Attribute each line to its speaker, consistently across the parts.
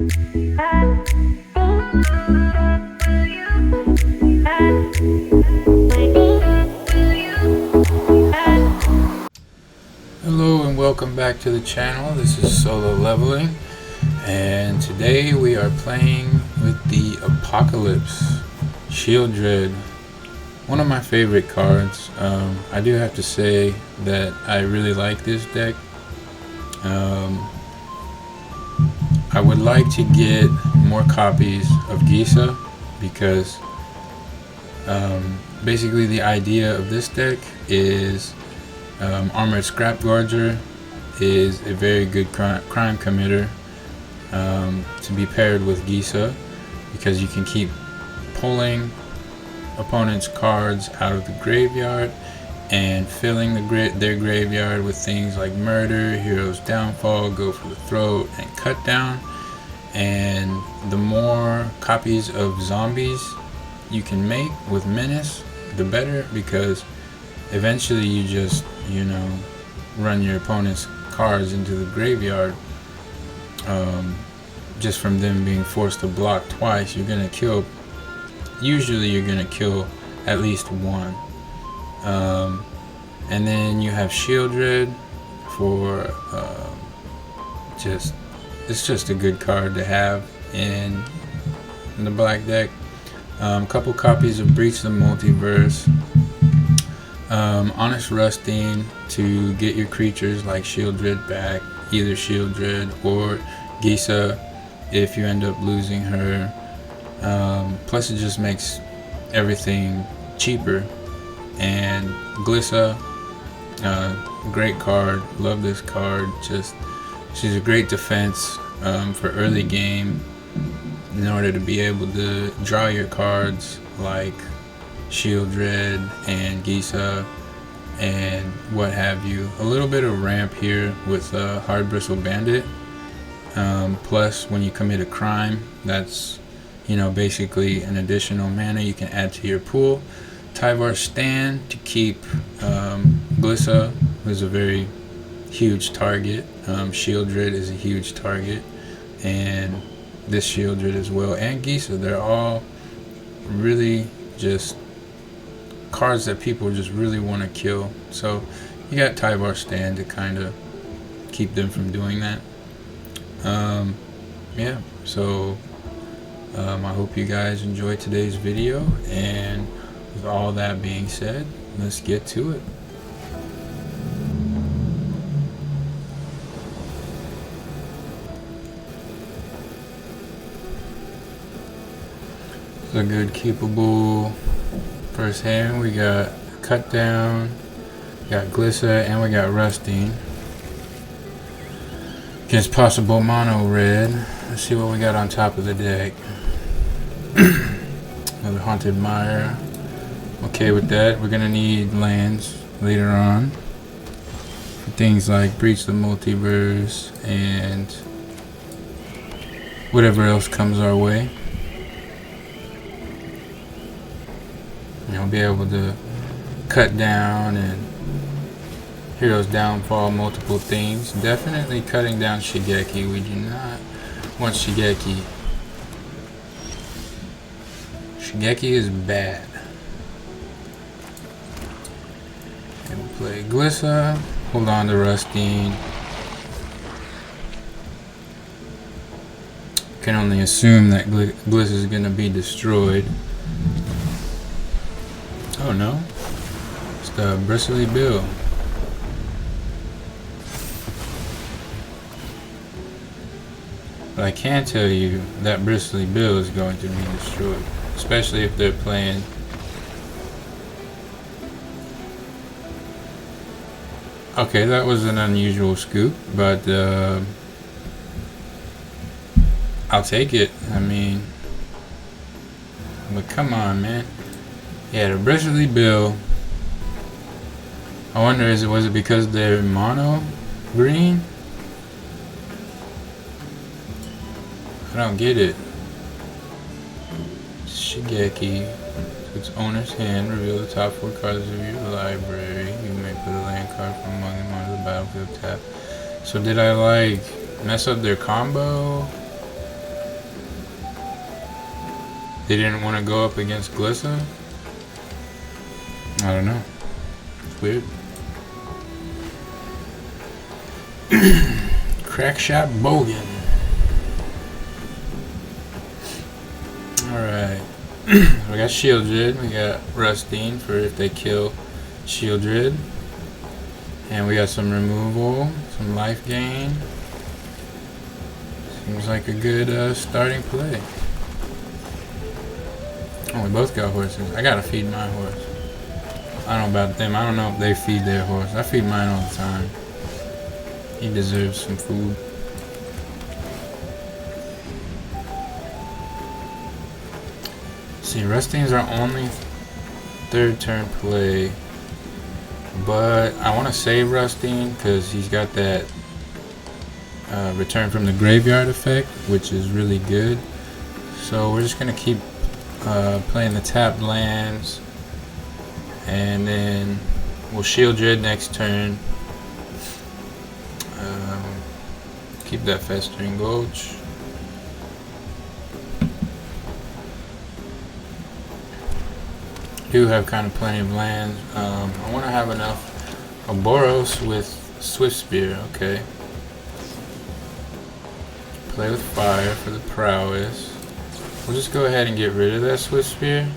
Speaker 1: Hello and welcome back to the channel. This is Solo Leveling, and today we are playing with the Apocalypse Shield Dread, one of my favorite cards. I do have to say that I really like this deck. I would like to get more copies of Gisa because basically the idea of this deck is Armored Scrap Guardian is a very good crime committer to be paired with Gisa, because you can keep pulling opponents' cards out of the graveyard and filling their graveyard with things like Murder, Hero's Downfall, Go for the Throat, and Cut Down. And the more copies of zombies you can make with Menace, the better, because eventually you just, run your opponent's cards into the graveyard. Just from them being forced to block twice, usually you're gonna kill at least one. And then you have Shield Dread for it's just a good card to have in the black deck. Couple copies of Breach the Multiverse. Honest Rusting to get your creatures like Shield Dread back, either Shield Dread or Gisa if you end up losing her. Plus it just makes everything cheaper. And Glissa, great card, love this card. She's a great defense for early game in order to be able to draw your cards like Shield Dread and Gisa and what have you. A little bit of ramp here with Hard Bristle Bandit. Plus when you commit a crime, that's basically an additional mana you can add to your pool. Tyvar Stand to keep Glissa, who's a very huge target. Shield Dread is a huge target, and this Shield Dread as well, and Gisa. They're all really just cards that people just really want to kill. So you got Tyvar Stand to kind of keep them from doing that. I hope you guys enjoyed today's video, and with all that being said, let's get to it. It's a good keepable first hand. We got Cut Down, we got Glissa, and we got Rusting. Against possible mono red. Let's see what we got on top of the deck. Another Haunted Mire. Okay with that. We're gonna need lands later on for things like Breach the Multiverse and whatever else comes our way. We'll be able to cut down and Hero's Downfall, multiple things. Definitely cutting down Shigeki. We do not want Shigeki. Shigeki is bad. And we'll play Glissa. Hold on to Rusting. Can only assume that Glissa is going to be destroyed. Oh no. It's the Bristly Bill. But I can tell you that Bristly Bill is going to be destroyed, especially if they're playing. Okay, that was an unusual scoop, but I'll take it. I mean, but come on, man. Yeah, the Bristly Bill. I wonder, was it because they're mono green? I don't get it. Shigeki. To its owner's hand, reveal the top 4 cards of your library. You may put a land card from among them onto the battlefield tab. So did I mess up their combo? They didn't want to go up against Glissa? I don't know. It's weird. Crackshot Bogan. Alright. We got Shieldred. We got Rustine for if they kill Shieldred. And we got some removal. Some life gain. Seems like a good starting play. Oh, we both got horses. I gotta feed my horse. I don't know about them. I don't know if they feed their horse. I feed mine all the time. He deserves some food. See, Rustine's our only third turn play. But I want to save Rustine because he's got that return from the graveyard effect, which is really good. So we're just going to keep playing the tapped lands, and then we'll Shieldred next turn. Keep that Festering Gulch. Do have kind of plenty of lands. I want to have enough of Boros with Swift Spear. Okay. Play with fire for the prowess. We'll just go ahead and get rid of that Swift Spear.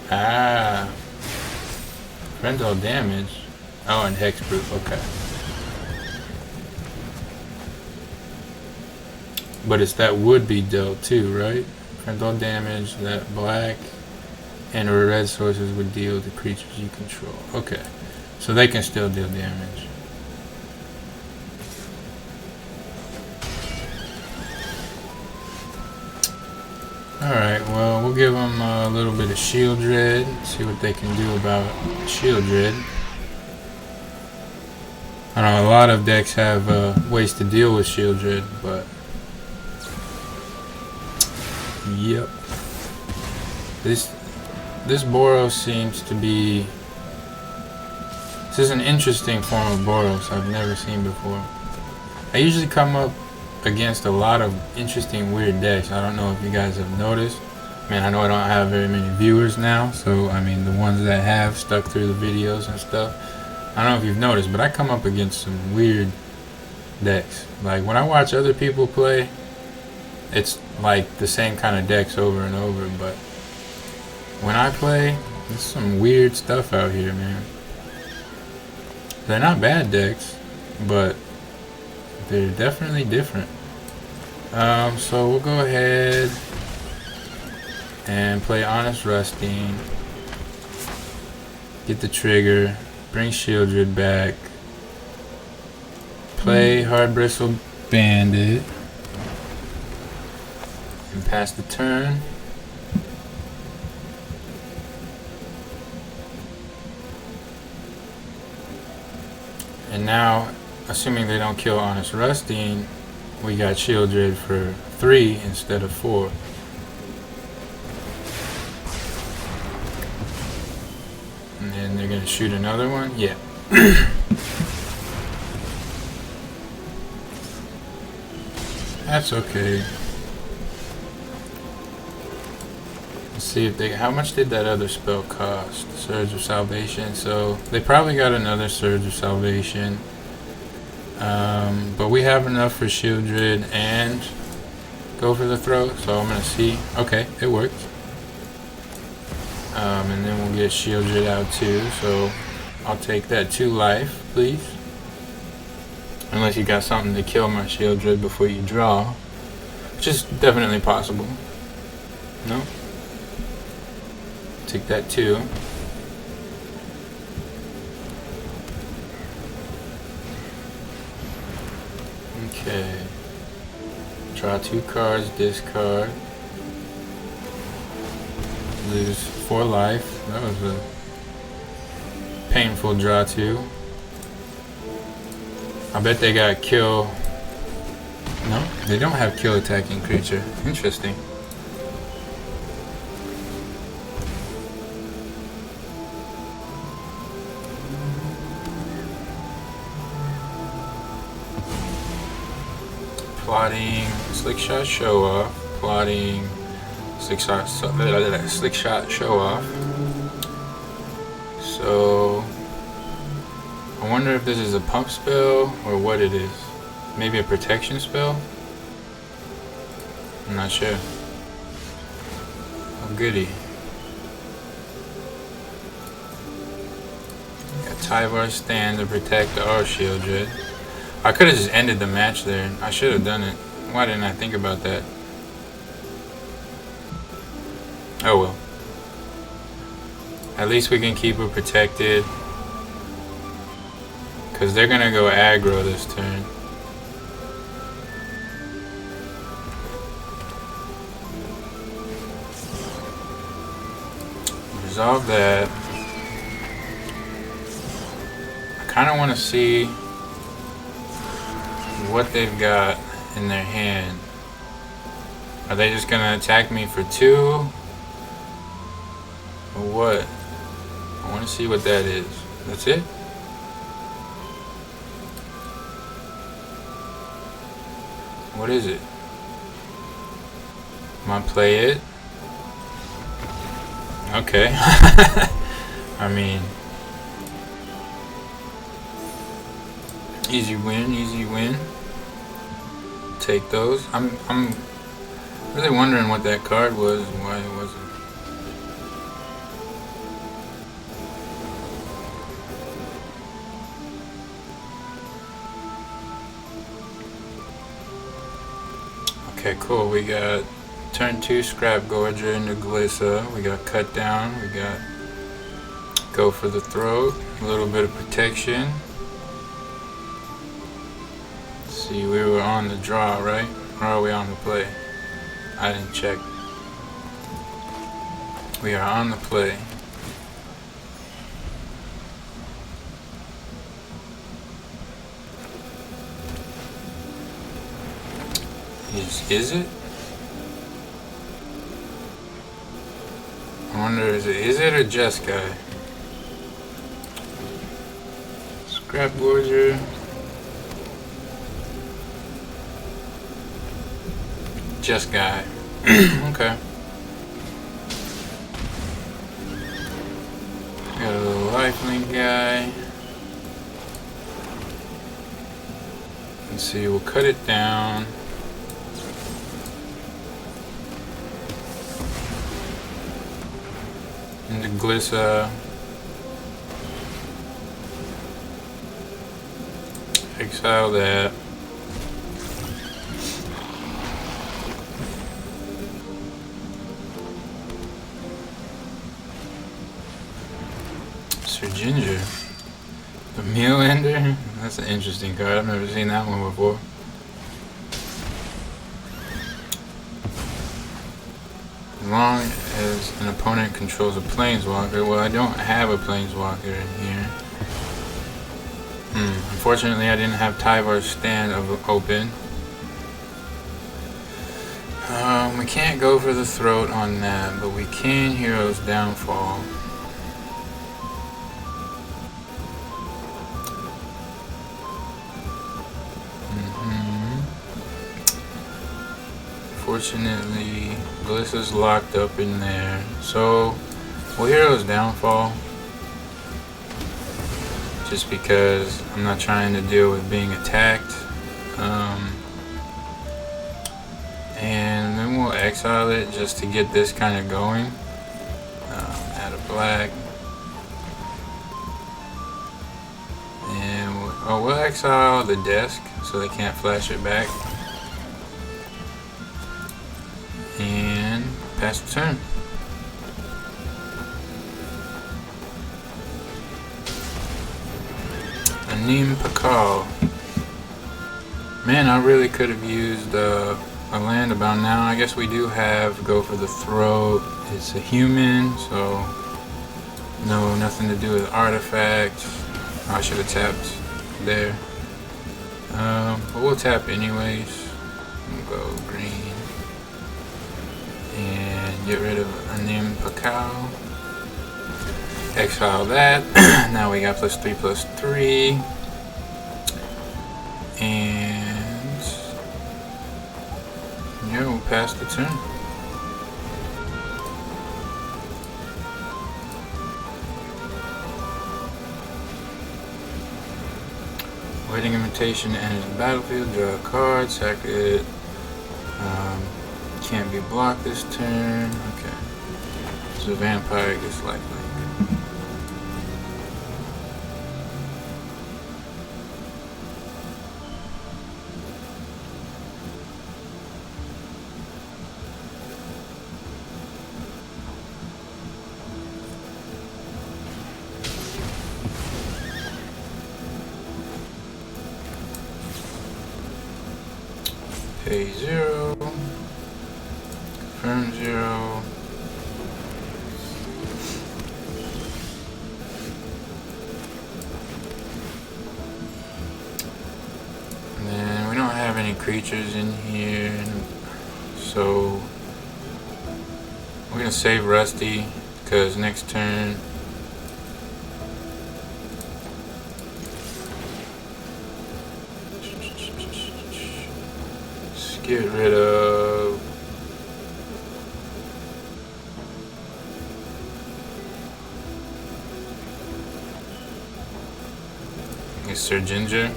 Speaker 1: Ah. Prevent all damage. Oh, and Hexproof. Okay. But it's that would be dealt too, right? Prevent all damage. That black and or red sources would deal to creatures you control. Okay. So they can still deal damage. Alright, well, we'll give them a little bit of Shieldred, see what they can do about Shieldred. I know a lot of decks have ways to deal with Shieldred, but yep. This Boros seems to be... This is an interesting form of Boros I've never seen before. I usually come up against a lot of interesting weird decks. I don't know if you guys have noticed. Man, I know I don't have very many viewers now, so I mean the ones that have stuck through the videos and stuff, I don't know if you've noticed, but I come up against some weird decks. Like when I watch other people play, it's like the same kind of decks over and over, but when I play, there's some weird stuff out here, man. They're not bad decks, but they're definitely different. So we'll go ahead and play Honest Rustine. Get the trigger. Bring Shieldred back. Play Hard Bristle Bandit. And pass the turn. And now, assuming they don't kill Honest Rustine, we got Shieldred for 3 instead of 4. And then they're going to shoot another one? Yeah. That's okay. Let's see if they... How much did that other spell cost? Surge of Salvation. So they probably got another Surge of Salvation. But we have enough for Shieldred and go for the throw, so I'm going to see. Okay, it worked. And then we'll get Shieldred out too, so I'll take that 2 life, please. Unless you got something to kill my Shieldred before you draw, which is definitely possible. No? Take that 2. Okay. Draw 2 cards, discard. Lose 4 life. That was a painful draw 2. I bet they got kill. No, they don't have kill attacking creature. Interesting. plotting slick shot show off, plotting slick shot show off. So I wonder if this is a pump spell or what it is. Maybe a protection spell? I'm not sure. Oh goody. Got Tyvar's stand to protect the R shield dread. I could have just ended the match there. I should have done it. Why didn't I think about that? Oh well. At least we can keep her protected. Because they're going to go aggro this turn. Resolve that. I kind of want to see what they've got in their hand. Are they just going to attack me for 2? Or what? I want to see what that is. That's it? What is it? Am I play it? Okay. I mean, easy win, easy win. Take those. I'm really wondering what that card was and why it wasn't. Okay, cool. We got turn 2 Scrap Gorger into Glissa. We got Cut Down. We got Go for the Throat. A little bit of protection. Let's see, we were on the draw, right? Or are we on the play? I didn't check. We are on the play. Is it? I wonder, is it a Jeskai? Scrap Gorger. Jeskai. Okay. Got a little lifelink guy. Let's see, we'll cut it down. Into Glissa. Exile that. Sir Ginger. The Meal Ender? That's an interesting card. I've never seen that one before. As long as an opponent controls a Planeswalker. Well, I don't have a Planeswalker in here. Unfortunately, I didn't have Tyvar's stand open. We can't go for the throat on that, but we can Hero's Downfall. Fortunately, Glissa's locked up in there. So, we'll Hero's Downfall. Just because I'm not trying to deal with being attacked. And then we'll exile it just to get this kind of going. Add a black. And we'll exile the desk so they can't flash it back. And pass the turn. Neem Pakal. Man, I really could have used a land about now. I guess we do have Go for the Throat. It's a human, so nothing to do with artifacts. I should have tapped there. But we'll tap anyways. We'll go green and get rid of a Neem Pakal. Exile that. Now we got +3/+3. And pass the turn. Waiting invitation enters the battlefield. Draw a card. Sack it. Can't be blocked this turn. Okay. So vampire gets lifelink. Pay 0. Confirm 0. And then we don't have any creatures in here, so we're gonna save Rusty because next turn get rid of Sir Ginger.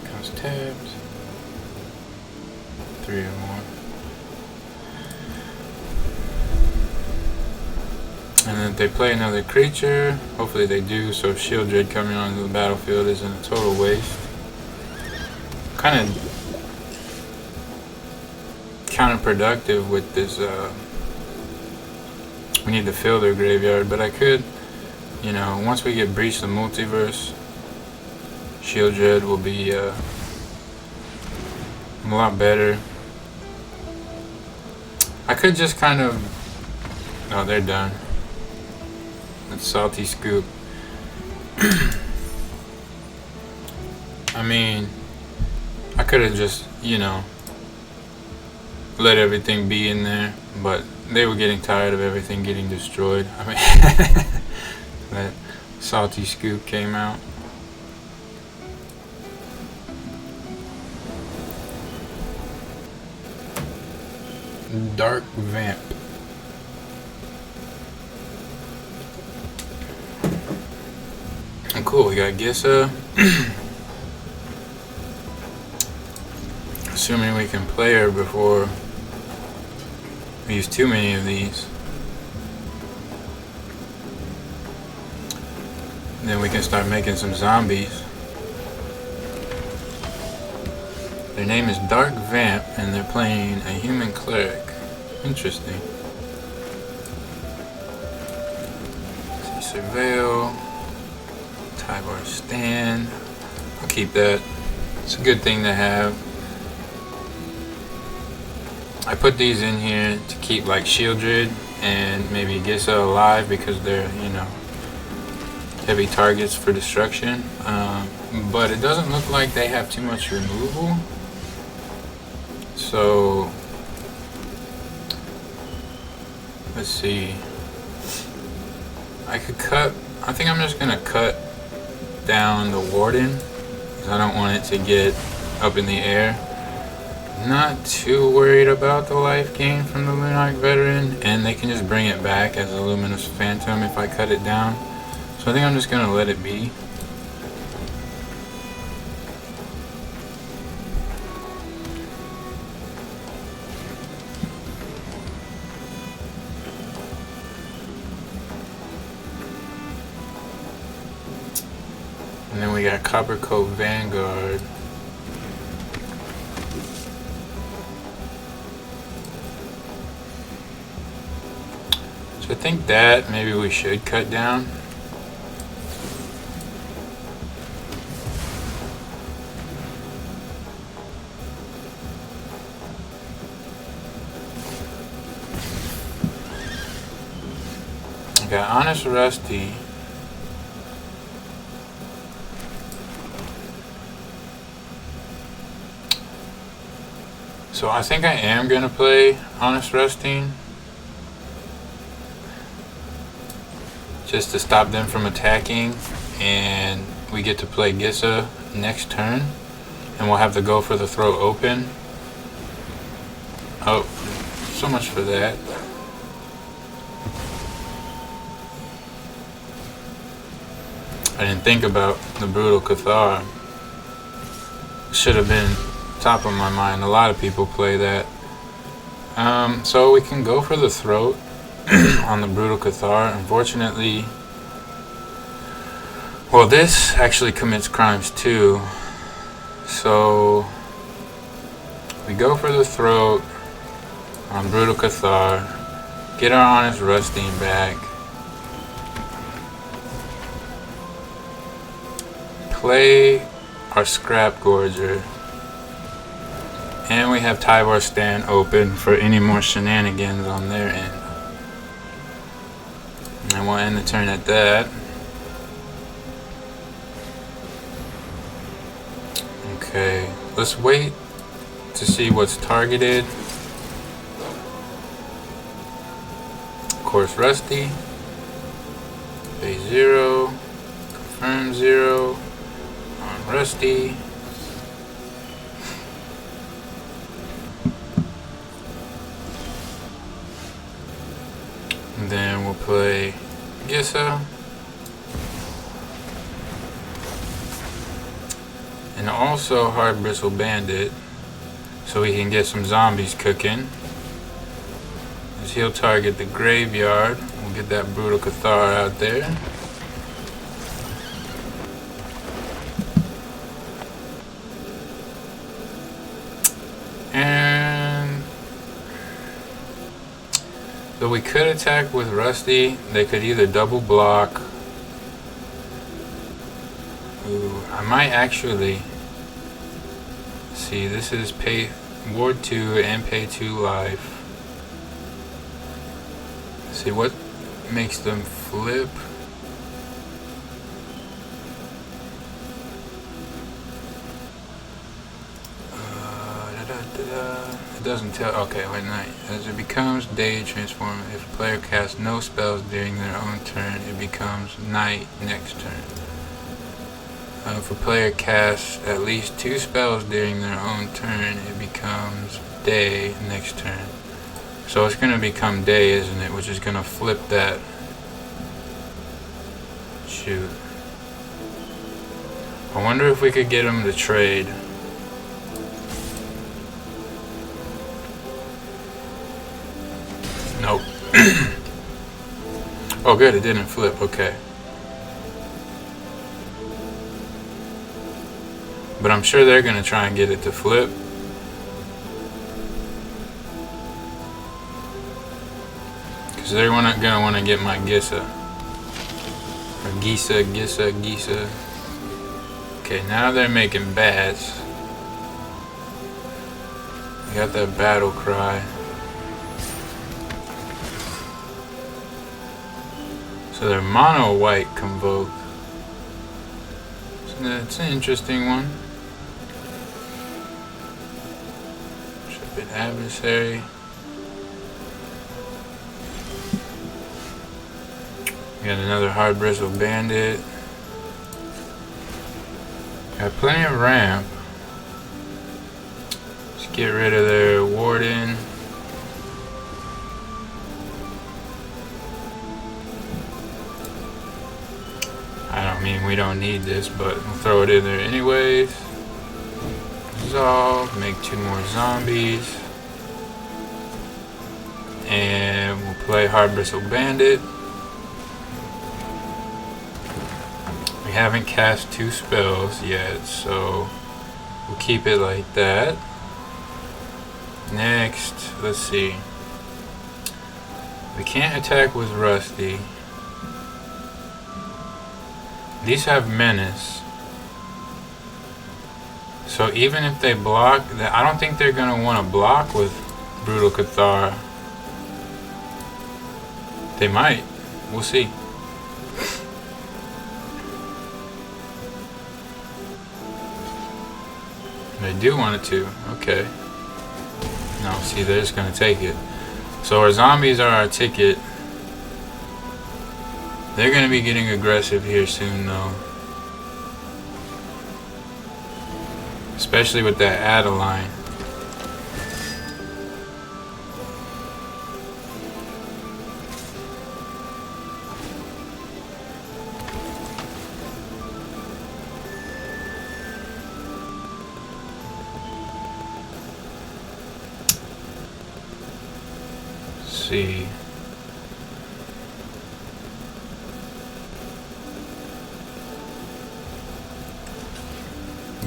Speaker 1: Comes tapped. 3 or more. And then if they play another creature, hopefully they do, so Shieldred coming onto the battlefield isn't a total waste. Kind of counterproductive with this, we need to fill their graveyard, but I could, you know, once we get Breach the Multiverse, Shieldred will be a lot better. I could just kind of, oh, they're done. That's Salty Scoop. I mean, I could have just, you know, let everything be in there, but they were getting tired of everything getting destroyed. I mean, that Salty Scoop came out. Dark Vamp. Oh, cool, we got Gissa. Assuming we can play her before we use too many of these. Then we can start making some zombies. Their name is Dark Vamp, and they're playing a human cleric. Interesting. See, Surveil. Tybar Stand. I'll keep that. It's a good thing to have. I put these in here to keep like Shieldred and maybe Gissa alive because they're, you know, heavy targets for destruction. But it doesn't look like they have too much removal. So let's see. I could cut. I think I'm just gonna cut down the Warden because I don't want it to get up in the air. Not too worried about the life gain from the Lunarch Veteran, and they can just bring it back as a Luminous Phantom if I cut it down. So I think I'm just gonna let it be. And then we got Coppercoat Vanguard. So I think that maybe we should cut down. I got Honest Rusty. So I think I am going to play Honest Rusting just to stop them from attacking, and we get to play Gissa next turn. and we'll have to go for the throat open. Oh, so much for that. I didn't think about the Brutal Cathar. Should have been top of my mind. A lot of people play that. So we can go for the throat on the Brutal Cathar. Unfortunately, well, this actually commits crimes too. So we go for the throat on Brutal Cathar, get our Honest Rusting back, play our Scrap Gorger, and we have Tyvar Stand open for any more shenanigans on their end. And we'll end the turn at that. Okay, let's wait to see what's targeted. Of course, Rusty. Pay 0. Confirm 0. On Rusty. And then we'll play Gissa. And also Hard Bristle Bandit, so we can get some zombies cooking. As he'll target the graveyard. We'll get that Brutal Cathar out there. And so we could attack with Rusty. They could either double block. Ooh, I might actually see, this is pay Ward 2 and pay 2 life. See what makes them flip. It doesn't tell. Okay, wait, night. As it becomes day, transform. If a player casts no spells during their own turn, it becomes night next turn. If a player casts at least 2 spells during their own turn, it becomes day next turn. So it's going to become day, isn't it? Which is going to flip that. Shoot. I wonder if we could get him to trade. Nope. Oh good, it didn't flip, okay. But I'm sure they're gonna try and get it to flip. Cause they're gonna wanna get my Gissa. Or Gissa. Okay, now they're making bats. We got that battle cry. So they're mono white convoke. So that's an interesting one. Tripid adversary. We got another Hard Bristle Bandit. Got plenty of ramp. Let's get rid of their Warden. I mean, we don't need this, but we'll throw it in there anyways. Resolve, make 2 more zombies. And we'll play Hard Bristle Bandit. We haven't cast 2 spells yet, so we'll keep it like that. Next, let's see. We can't attack with Rusty. These have Menace. So even if they block, I don't think they're going to want to block with Brutal Cathar. They might. We'll see. They do want it to. Okay. No, see, they're just going to take it. So our zombies are our ticket. They're going to be getting aggressive here soon, though. especially with that Adeline. See.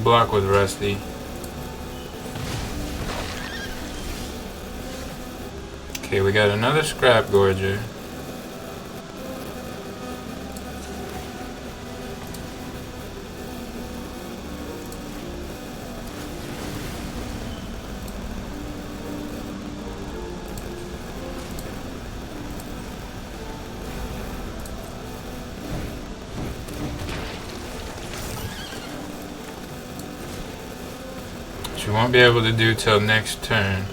Speaker 1: Block with Rusty. Okay, we got another Scrap Gorger. Which we won't be able to do till next turn.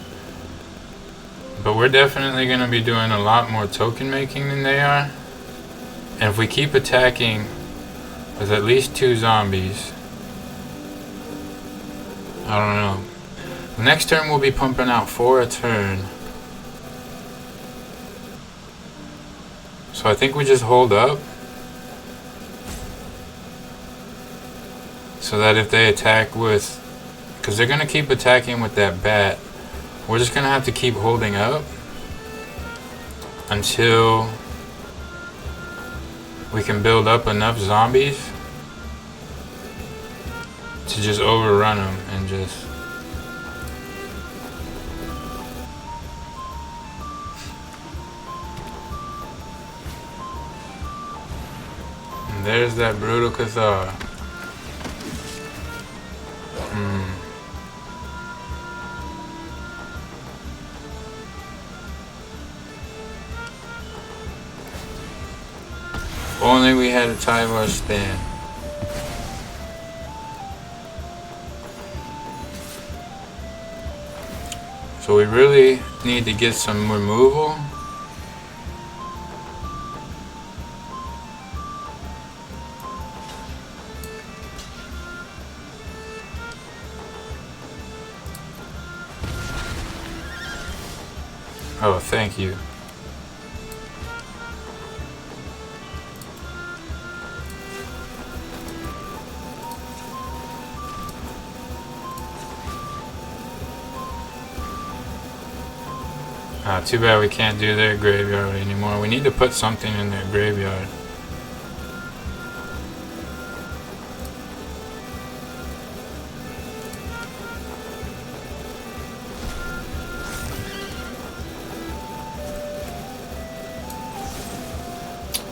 Speaker 1: But we're definitely going to be doing a lot more token making than they are. And if we keep attacking with at least 2 zombies, I don't know. Next turn we'll be pumping out 4 a turn. So I think we just hold up. So that if they attack with... because they're going to keep attacking with that bat. We're just going to have to keep holding up until we can build up enough zombies to just overrun them and just... and there's that brutal Cathar. Only we had a Tyvar stand. So we really need to get some removal. Oh, thank you. Too bad we can't do their graveyard anymore. We need to put something in their graveyard.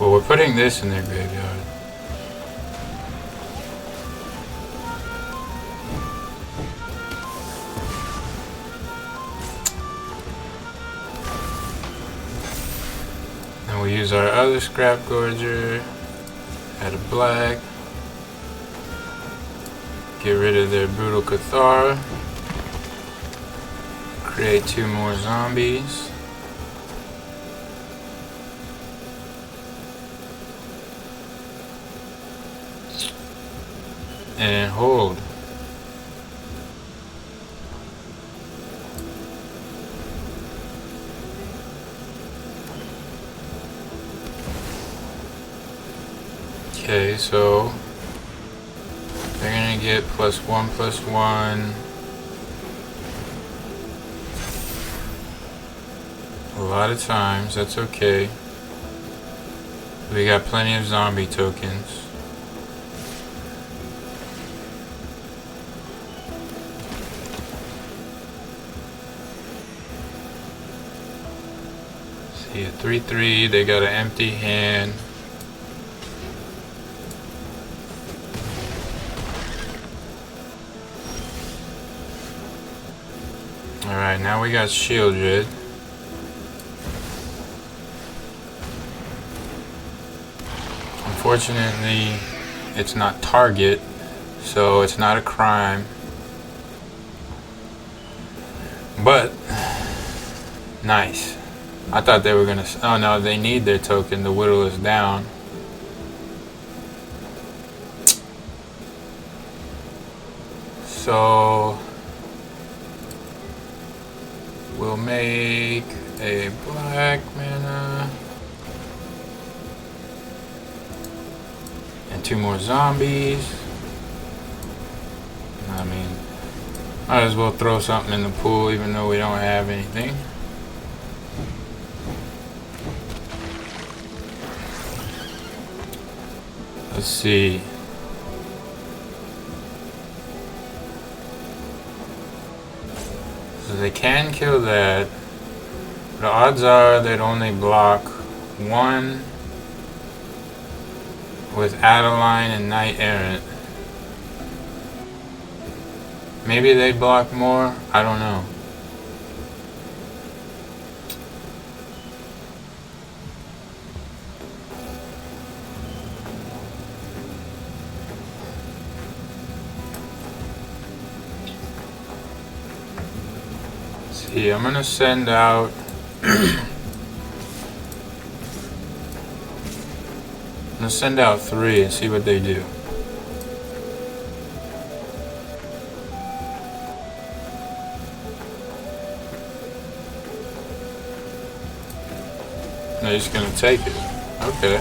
Speaker 1: Well, we're putting this in their graveyard. We use our other Scrap Gorger, add a black, get rid of their Brutal Cathar, create 2 more zombies, and hold. Okay, so they're gonna get +1/+1 a lot of times. That's okay. We got plenty of zombie tokens. See, a 3/3, they got an empty hand. Alright, now we got Shieldred. Unfortunately, it's not target, so it's not a crime. But, nice. I thought they were gonna... oh no, they need their token to whittle us down. So we'll make a black mana and 2 more zombies. I mean, might as well throw something in the pool even though we don't have anything. Let's see. So they can kill that. The odds are they'd only block 1 with Adeline and Knight Errant. Maybe they'd block more. I don't know. See, I'm gonna send out I'm gonna send out 3 and see what they do. They're just gonna take it. Okay.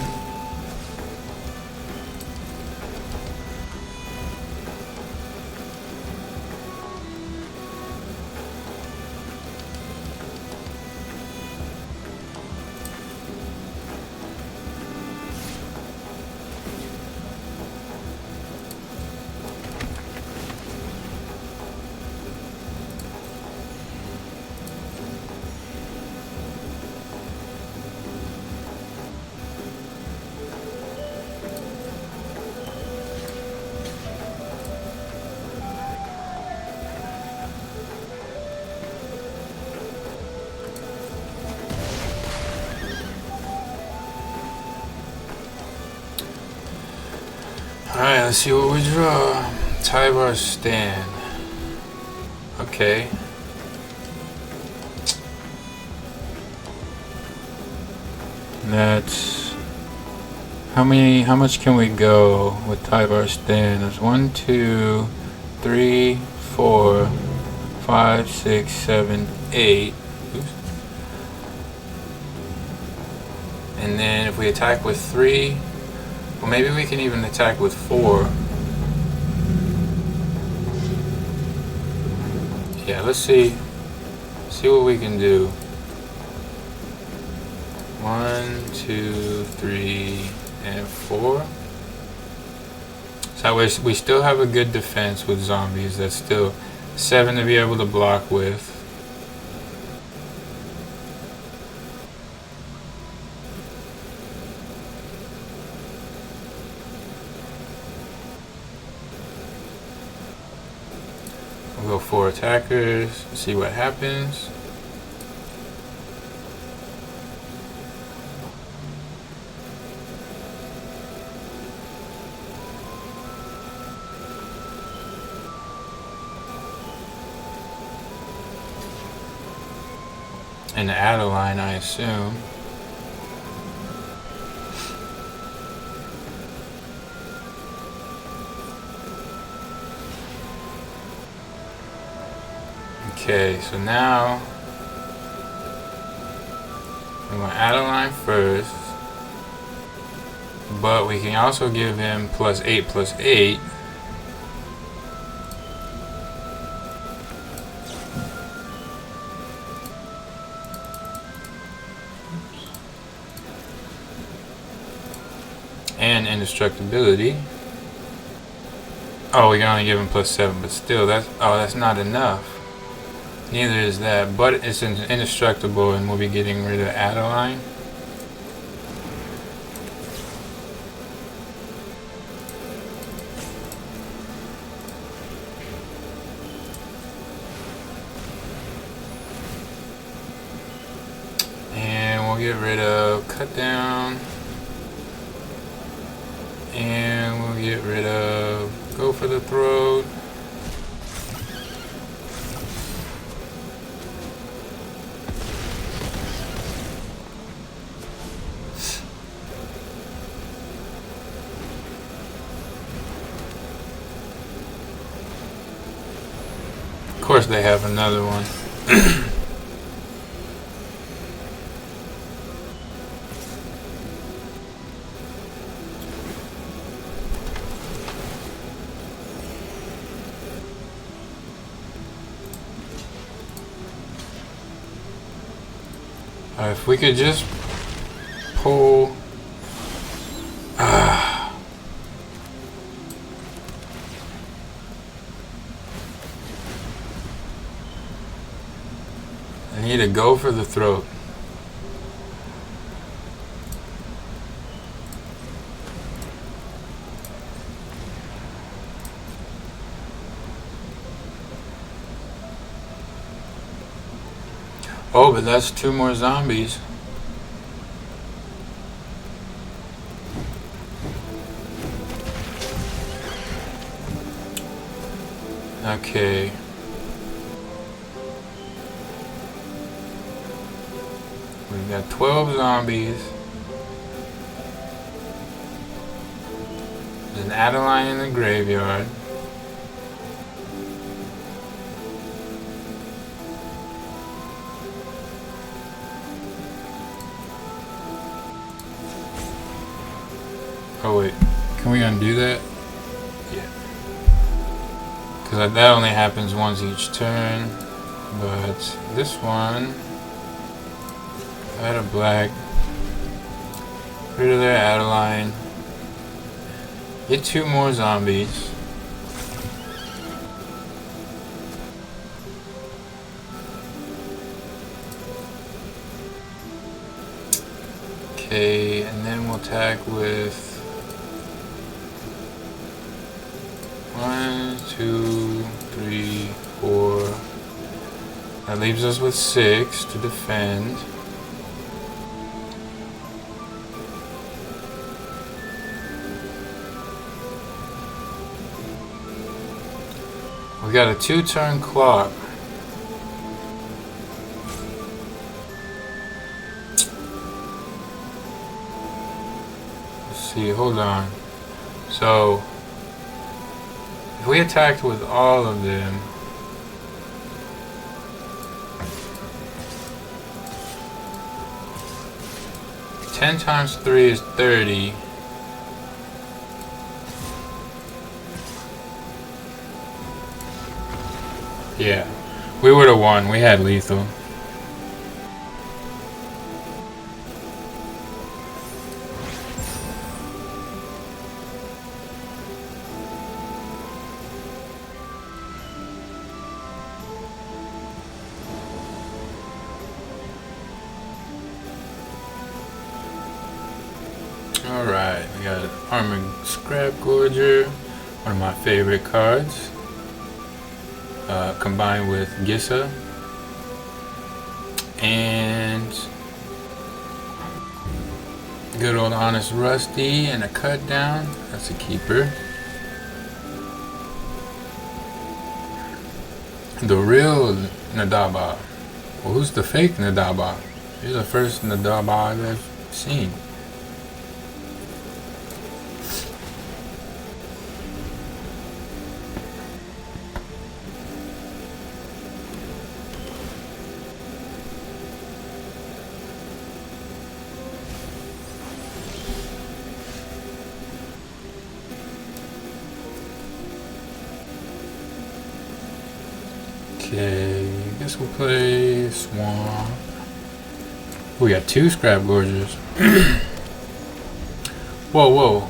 Speaker 1: Alright, let's see what we draw. Tyvar stand. Okay. That's how much can we go with Tyvar stand? There's 1, 2, 3, 4, 5, 6, 7, 8. Oops. And then if we attack with 3, well, maybe we can even attack with 4. Yeah, let's see what we can do. 1, 2, 3, and 4. So that way we still have a good defense with zombies. That's still 7 to be able to block with. We'll go 4 attackers, see what happens. And the Adeline, I assume. Okay, so now we want Adeline first, but we can also give him +8/+8. And indestructibility. Oh, we can only give him +7, but still, that's not enough. Neither is that, but it's indestructible, and we'll be getting rid of Adeline. And we'll get rid of Cut Down. And we'll get rid of Go for the Throat. course they have another one. If we could just pull... I need to go for the throat. Oh, but that's 2 more zombies. Okay. We've got 12 zombies. There's an Adeline in the graveyard. Oh wait, can we undo that? Yeah. Because that only happens once each turn. But this one, add a black. Rid of their Adeline. Get 2 more zombies. Okay, and then we'll attack with 1, 2, 3, 4. That leaves us with 6 to defend. We got a 2-turn clock. Let's see, hold on. So, if we attacked with all of them, ten times 3 is 30. Yeah, we would have won. We had lethal. Alright, we got an Armored Scrap Gorger, one of my favorite cards. Combined with Gissa and good old Honest Rusty and a cut down. That's a keeper. The real Nadaba. Well, who's the fake Nadaba? He's the first Nadaba I've ever seen. Okay, I guess we'll play Swamp. We got 2 Scrap Gorgers. Whoa, whoa.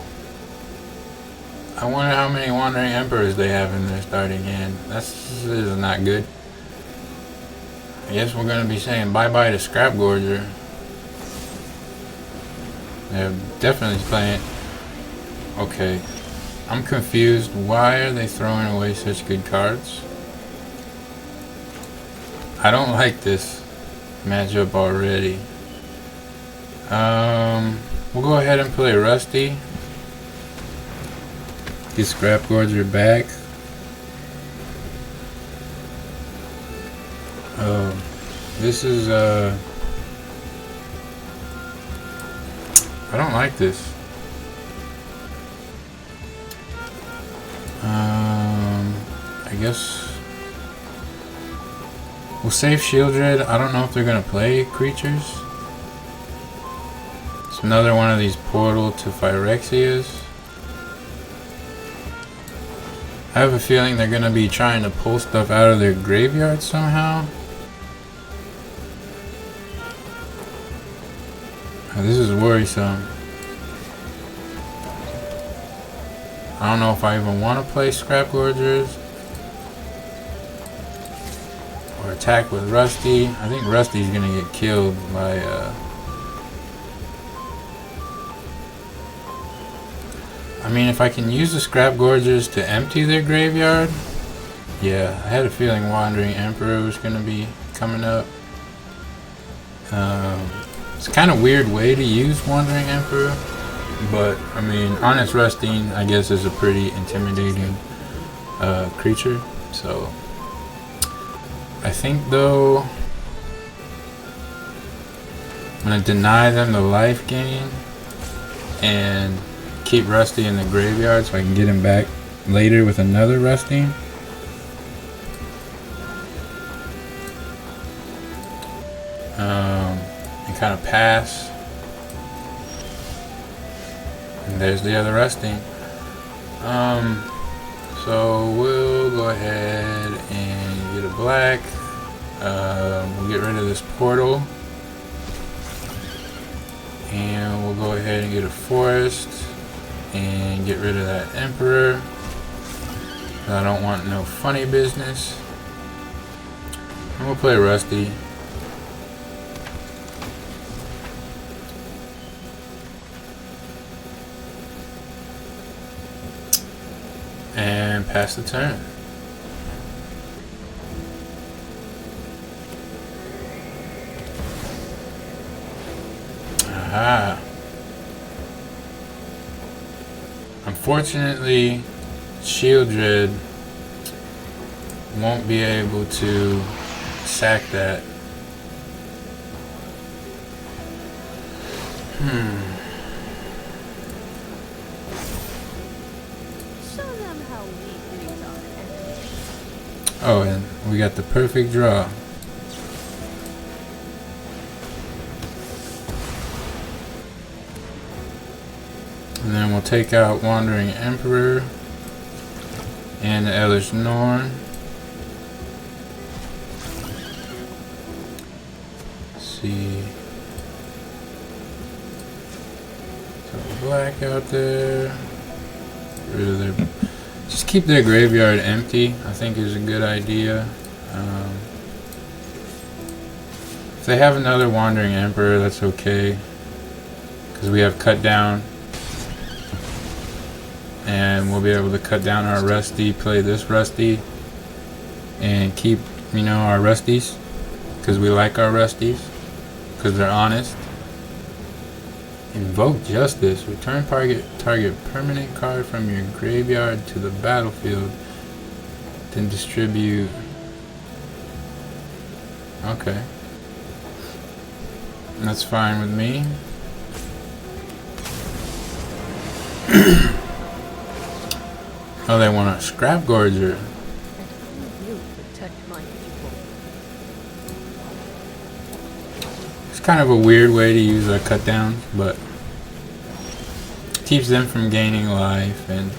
Speaker 1: I wonder how many Wandering Emperors they have in their starting hand. This is not good. I guess we're going to be saying bye-bye to Scrap Gorger. They're definitely playing. Okay. I'm confused. Why are they throwing away such good cards? I don't like this matchup already. We'll go ahead and play Rusty. Get Scrap Gorger back. This is I don't like this. I guess We'll save Shieldred. I don't know if they're gonna play creatures. It's another one of these portal to Phyrexias. I have a feeling they're gonna be trying to pull stuff out of their graveyard somehow. Oh, this is worrisome. I don't know if I even want to play Scrap Gorgers or attack with Rusty. I think Rusty's gonna get killed by I mean, if I can use the Scrap Gorgers to empty their graveyard, yeah, I had a feeling Wandering Emperor was gonna be coming up. It's kind of weird way to use Wandering Emperor, but I mean, Honest Rusting, I guess, is a pretty intimidating creature. So I think though I'm gonna deny them the life gain and keep Rusty in the graveyard so I can get him back later with another Rusty. And kind of pass. And there's the other Rusty. So we'll go ahead and get a black. We'll get rid of this portal. And we'll go ahead and get a forest. And get rid of that Emperor. I don't want no funny business. And we'll play Rusty. And pass the turn. Aha. Unfortunately, Shieldred won't be able to sack that. Oh, and we got the perfect draw. And then we'll take out Wandering Emperor and the Elvish Norn. Let's see. So black out there. Get rid of their. Just keep their graveyard empty, I think is a good idea. If they have another Wandering Emperor, that's okay. Because we have cut down. And we'll be able to cut down our Rusty, play this Rusty, and keep, you know, our Rusties. Because we like our Rusties. Because they're honest. Invoke Justice. Return target permanent card from your graveyard to the battlefield. Then distribute. Okay. That's fine with me. Oh, they want a Scrap Gorger. It's kind of a weird way to use a cut down, but keeps them from gaining life and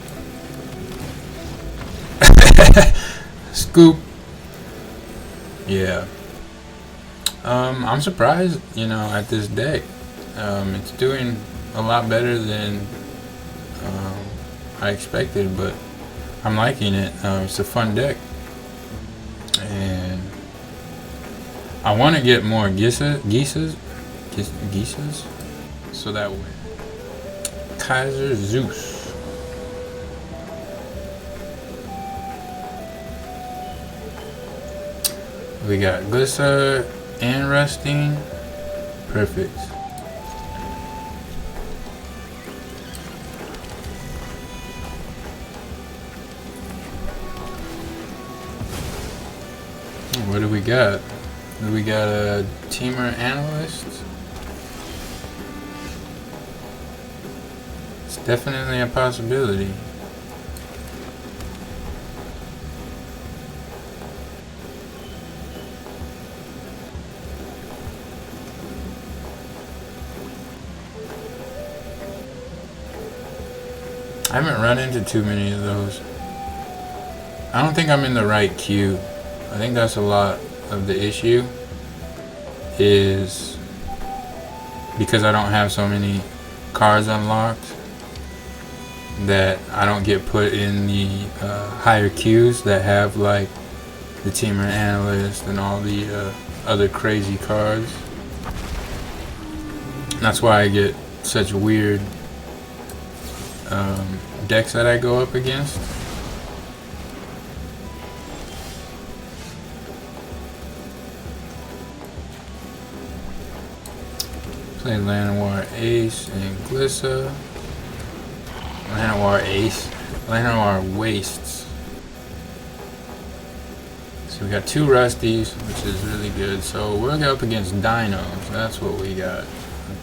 Speaker 1: scoop. Yeah. I'm surprised, you know, at this deck. It's doing a lot better than I expected, but I'm liking it. It's a fun deck, and I want to get more Geisas, so that way. Kaiser Zeus. We got Glissa and Rusting. Perfect. What do we got? We got a Teamer Analyst. It's definitely a possibility. I haven't run into too many of those. I don't think I'm in the right queue. I think that's a lot of the issue, is because I don't have so many cars unlocked that I don't get put in the higher queues that have like the teamer analyst and all the other crazy cars. And that's why I get such weird decks that I go up against. Play Llanowar Ace and Glissa. Llanowar Ace. Llanowar Wastes. So we got 2 Rusties, which is really good. So we're going up against Dinos. That's what we got.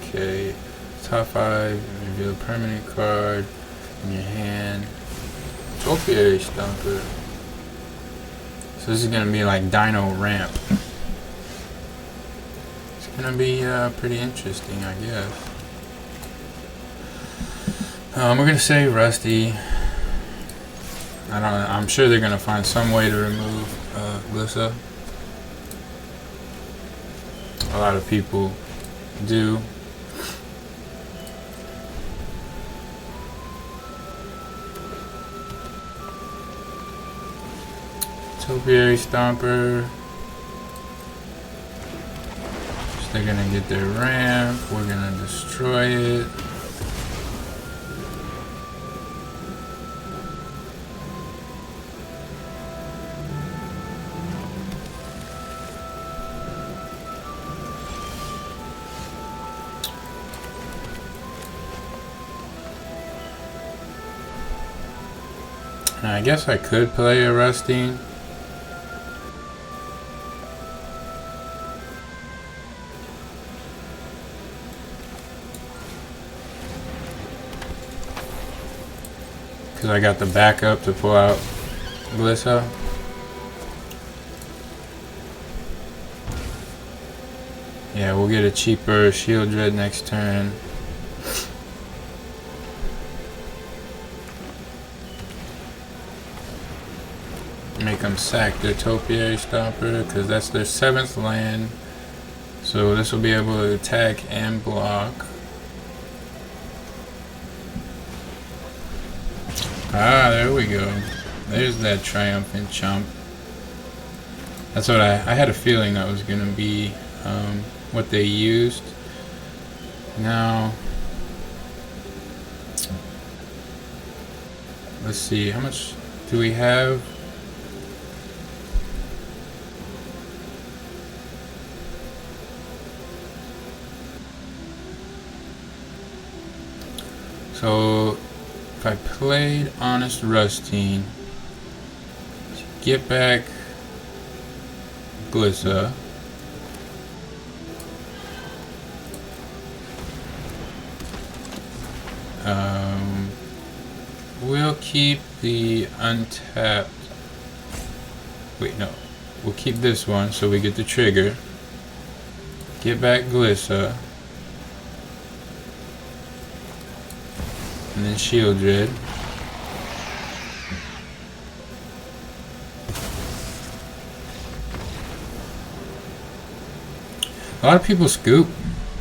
Speaker 1: Okay. Top 5. Reveal a permanent card in your hand. Topiary Stomper. So this is going to be like Dino Ramp. Gonna be pretty interesting, I guess. We're gonna say Rusty. I'm sure they're gonna find some way to remove Glissa. A lot of people do. Topiary Stomper. They're gonna get their ramp, we're gonna destroy it. And I guess I could play a Rusty. Because I got the backup to pull out Glissa. Yeah, we'll get a cheaper Shield Dread next turn. Make them sack their Topiary Stomper because that's their 7th land. So this will be able to attack and block. Ah, there we go. There's that triumphant chump. That's what I had a feeling that was going to be what they used. Now, let's see, how much do we have? So, if I played Honest Rusty, get back Glissa, we'll keep the untapped, wait no, we'll keep this one so we get the trigger, get back Glissa, and then Shield Dread. A lot of people scoop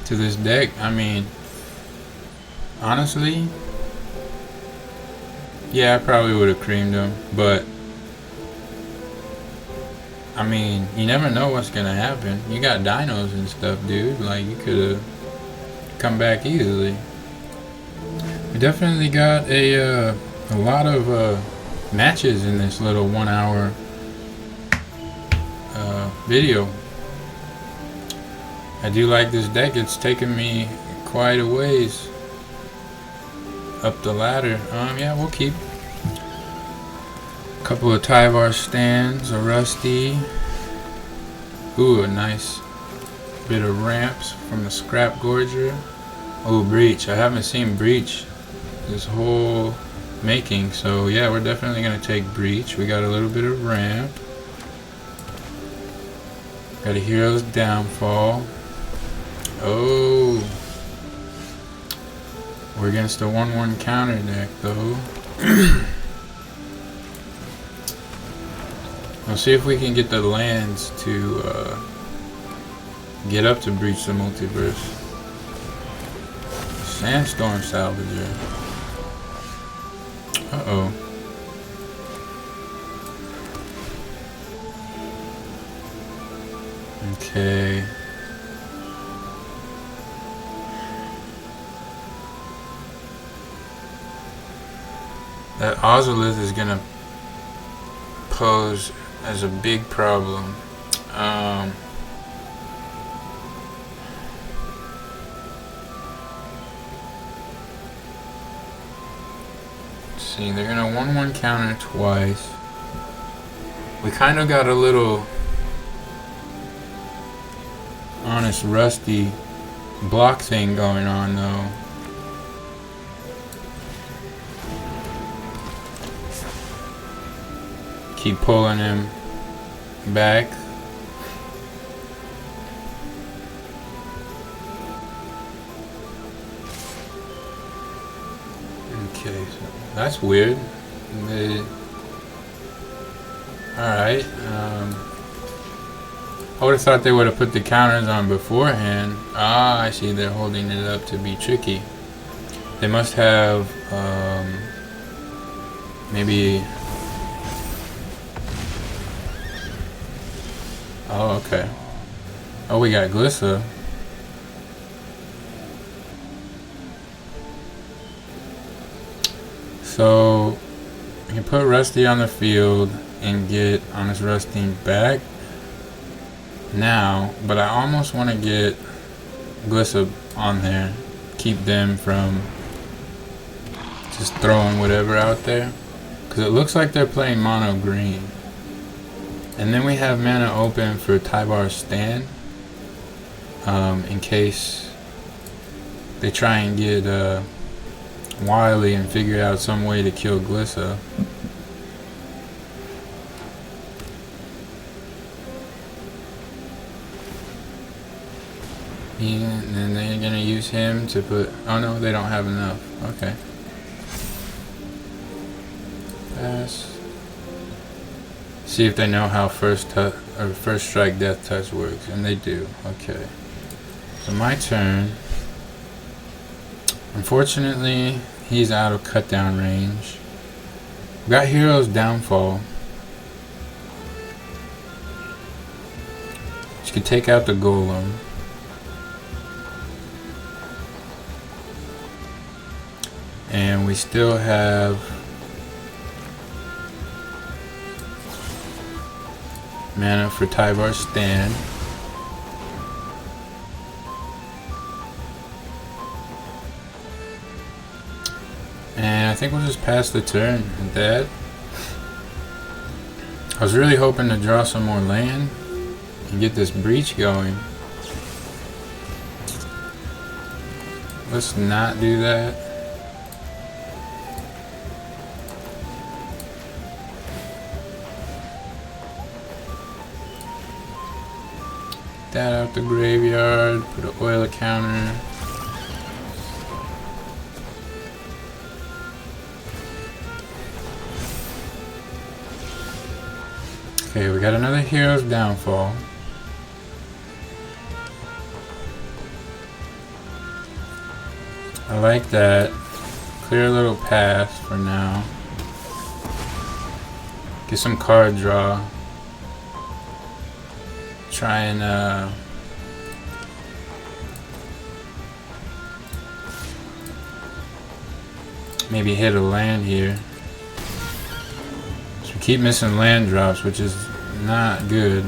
Speaker 1: to this deck. I mean, honestly, yeah, I probably would have creamed them, but I mean, you never know what's gonna happen. You got dinos and stuff, dude. Like, you could have come back easily. We definitely got a lot of matches in this little 1 hour video. I do like this deck. It's taken me quite a ways up the ladder. Yeah, we'll keep a couple of Tyvar stands, a Rusty. Ooh, a nice bit of ramps from the Scrap Gorger. Oh, Breach. I haven't seen Breach this whole making, so yeah, we're definitely gonna take Breach. We got a little bit of ramp. Got a Hero's Downfall. Oh, We're against a 1/1 counter deck though. We'll see if we can get the lands to get up to breach the multiverse. Sandstorm Salvager. Uh-oh. Okay. That Ozolith is gonna pose as a big problem. Let's see, they're gonna 1/1 counter twice. We kind of got a little Honest Rusty block thing going on though. Keep pulling him back. Okay, so that's weird. Alright. I would have thought they would have put the counters on beforehand. Ah, I see, they're holding it up to be tricky. They must have maybe. Oh, okay. Oh, we got Glissa. So, we can put Rusty on the field and get Honest Rusty back now, but I almost want to get Glissa on there. Keep them from just throwing whatever out there. Because it looks like they're playing mono green. And then we have mana open for Tybar's Stand, in case they try and get wily and figure out some way to kill Glissa. And then they're gonna use him to put. Oh no, they don't have enough. Okay. Pass. See if they know how first strike death touch works, and they do. Okay. So my turn. Unfortunately, he's out of cut down range. Got Hero's Downfall. You can take out the Golem. And we still have mana for Tybar's Stand. And I think we'll just pass the turn at that. I was really hoping to draw some more land and get this breach going. Let's not do that. That out the graveyard, put an oil counter. Okay, we got another Hero's Downfall. I like that. Clear a little path for now. Get some card draw. Try and maybe hit a land here. So we keep missing land drops, which is not good.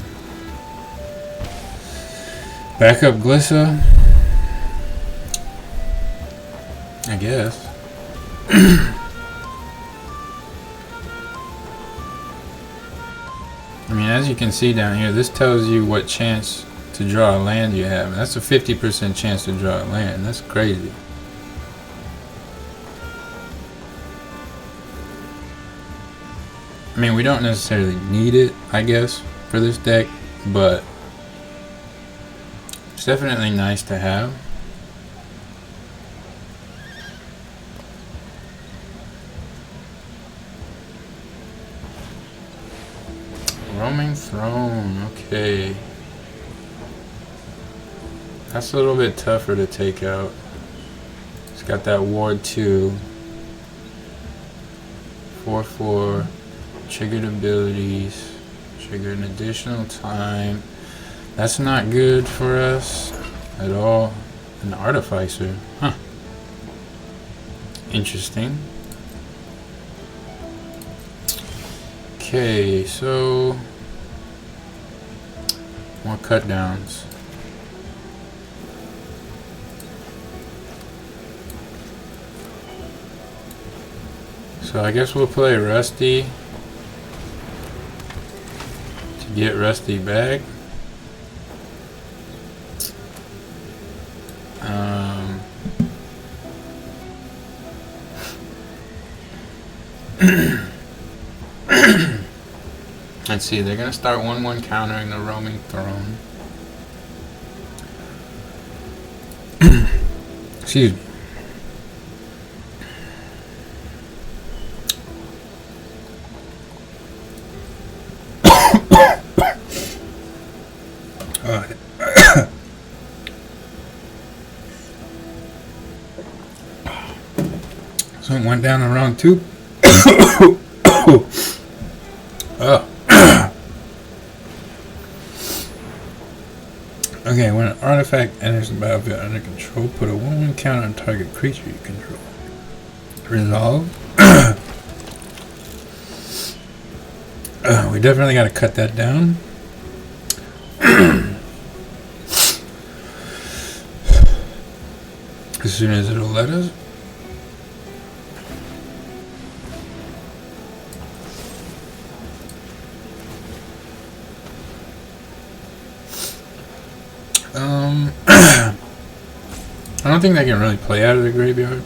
Speaker 1: Back up Glissa, I guess. I mean, as you can see down here, this tells you what chance to draw a land you have. And that's a 50% chance to draw a land. That's crazy. I mean, we don't necessarily need it, I guess, for this deck, but it's definitely nice to have. Roaming Throne, okay. That's a little bit tougher to take out. It's got that Ward 2. 4/4. Triggered abilities. Trigger an additional time. That's not good for us at all. An Artificer. Huh. Interesting. Okay, so more cut downs. So I guess we'll play Rusty to get Rusty back. Let's see, they're going to start 1/1 countering the Roaming Throne. Excuse me. Something went down the wrong tube. Oh. Okay, when an artifact enters the battlefield under control, put a 1/1 counter on target creature you control. Resolve. We definitely got to cut that down. As soon as it'll let us. I don't think they can really play out of the graveyard.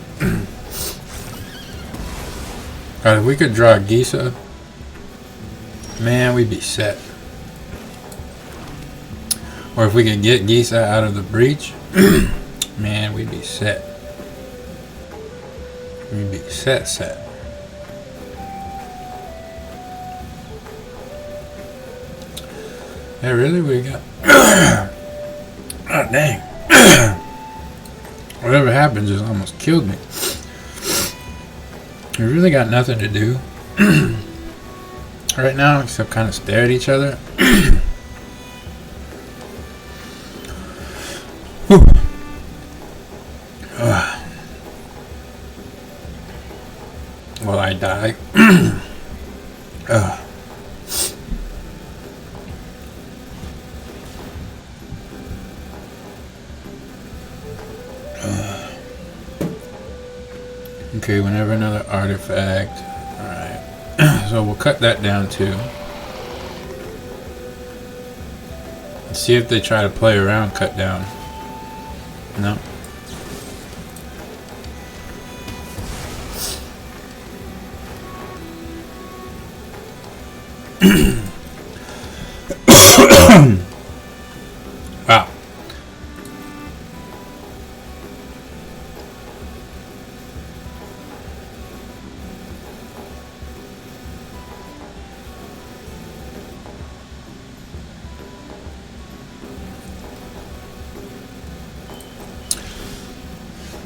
Speaker 1: God, if we could draw Gisa, man, we'd be set. Or if we could get Gisa out of the breach, man, we'd be set. We'd be set. Yeah, really? We got... Oh, dang. Whatever happened just almost killed me. We really got nothing to do right now except kind of stare at each other. Will I die? Okay, whenever another artifact. Alright. So we'll cut that down too. Let's see if they try to play around cut down. No. Wow.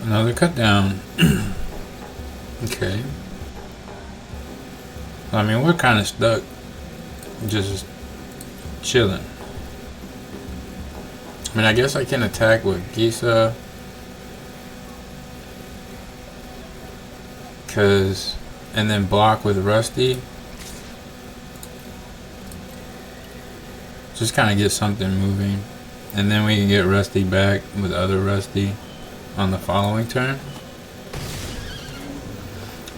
Speaker 1: Another cut down. Okay. I mean, we're kind of stuck. Just chilling. I mean, I guess I can attack with Gisa. And then block with Rusty. Just kind of get something moving. And then we can get Rusty back with other Rusty on the following turn.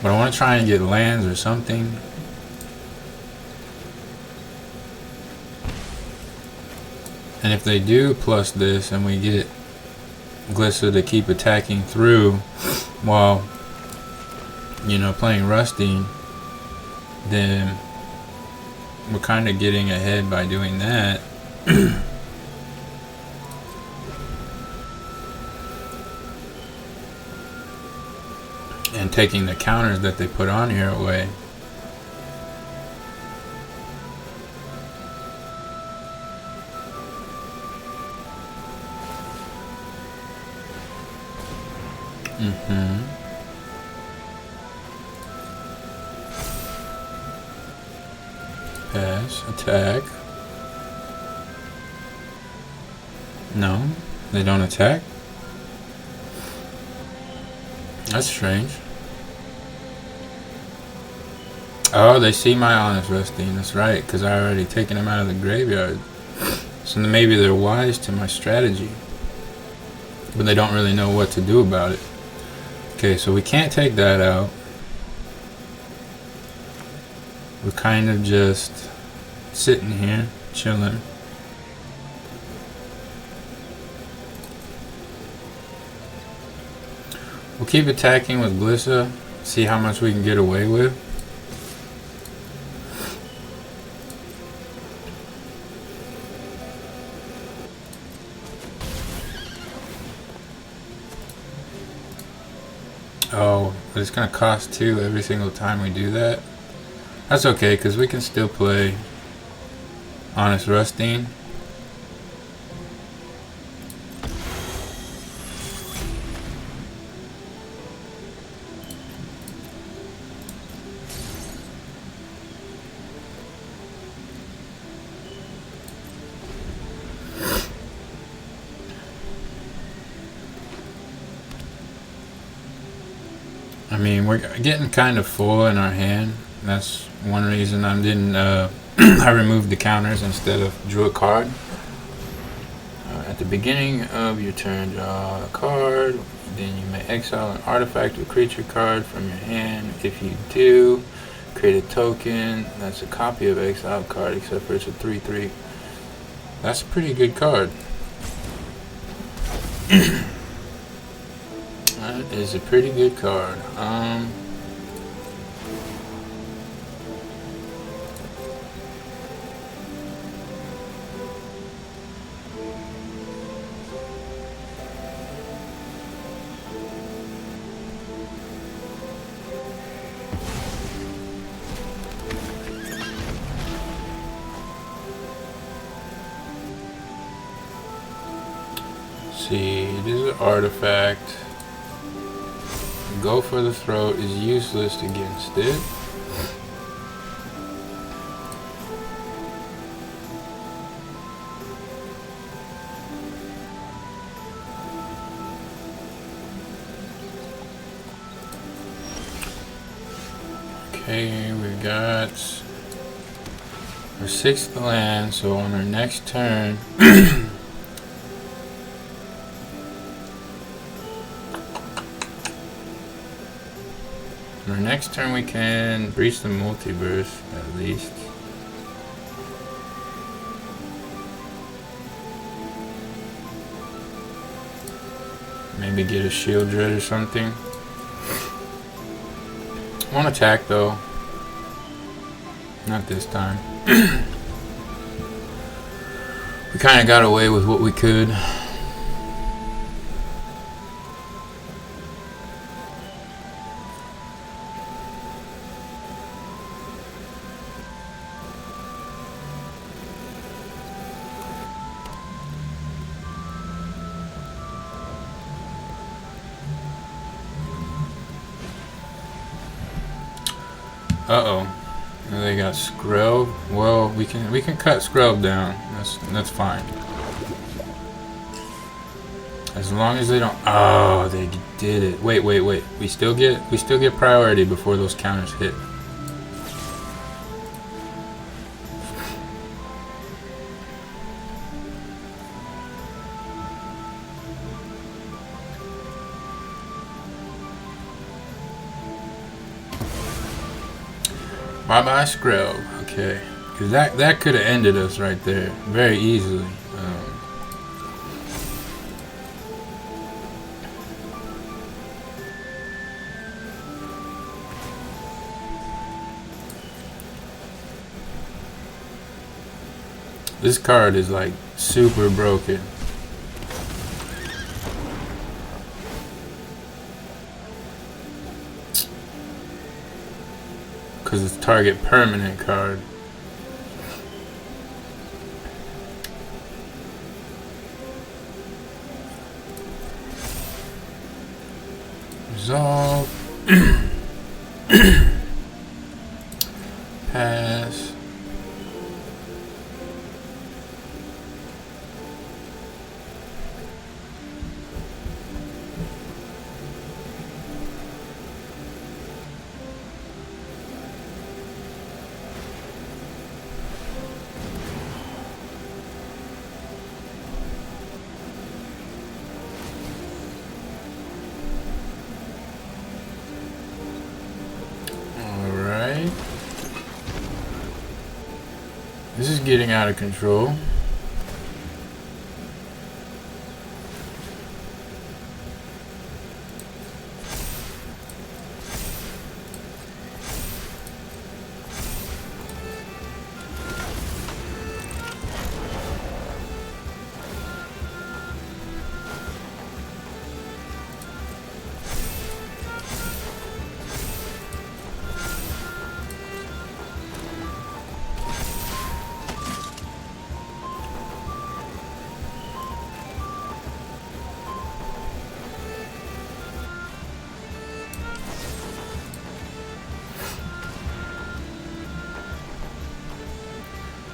Speaker 1: But I want to try and get lands or something. And if they do plus this and we get Glissa to keep attacking through while, you know, playing Rusty, then we're kind of getting ahead by doing that. And taking the counters that they put on here away. Pass. Attack. No, they don't attack? That's strange. Oh, they see my honest resting. That's right, because I already taken them out of the graveyard. So maybe they're wise to my strategy. But they don't really know what to do about it. Okay, so we can't take that out. We're kind of just sitting here, chilling. We'll keep attacking with Glissa, see how much we can get away with. Oh, but it's gonna cost 2 every single time we do that. That's okay, because we can still play Honest Rusting. I mean, we're getting kind of full in our hand. That's one reason I didn't. I removed the counters instead of drew a card. At the beginning of your turn, draw a card. Then you may exile an artifact or creature card from your hand. If you do, create a token that's a copy of exiled card, except for it's a 3/3. That's a pretty good card. That is a pretty good card. See, it is an artifact. Go for the throat is useless against it. Okay, we got our 6th land, so on our next turn we can breach the multiverse, at least. Maybe get a shield dread or something. Won't attack though. Not this time. We kind of got away with what we could. Uh-oh. They got Scrub. Well, we can cut Scrub down. That's fine. As long as they don't. Oh, they did it. Wait. We still get priority before those counters hit. Bye-bye, Scrub. Okay. Because that could have ended us right there very easily. This card is like super broken. Because it's target permanent card. resolve. Pass. This is getting out of control.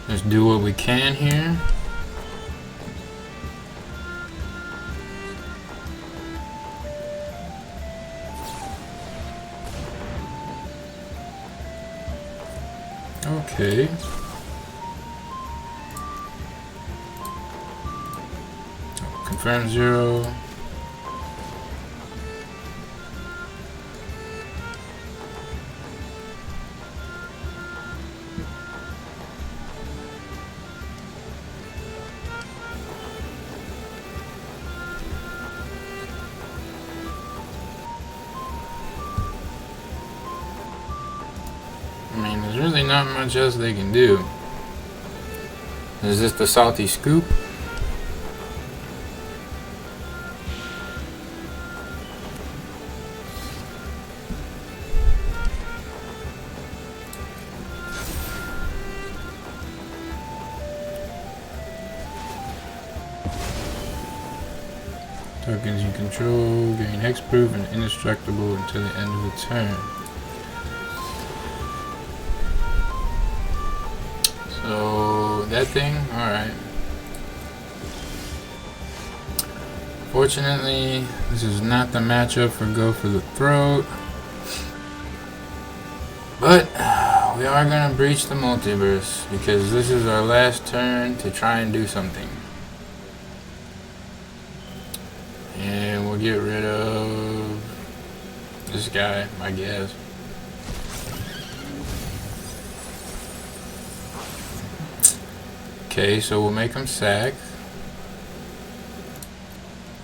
Speaker 1: Let's do what we can here. Okay. Confirm 0. There's really not much else they can do. Is this the salty scoop? Tokens you control gain hexproof and indestructible until the end of the turn. So that thing, alright. Fortunately, this is not the matchup for Go for the Throat. But we are gonna breach the multiverse because this is our last turn to try and do something. And we'll get rid of this guy, I guess. Okay, so we'll make him sack.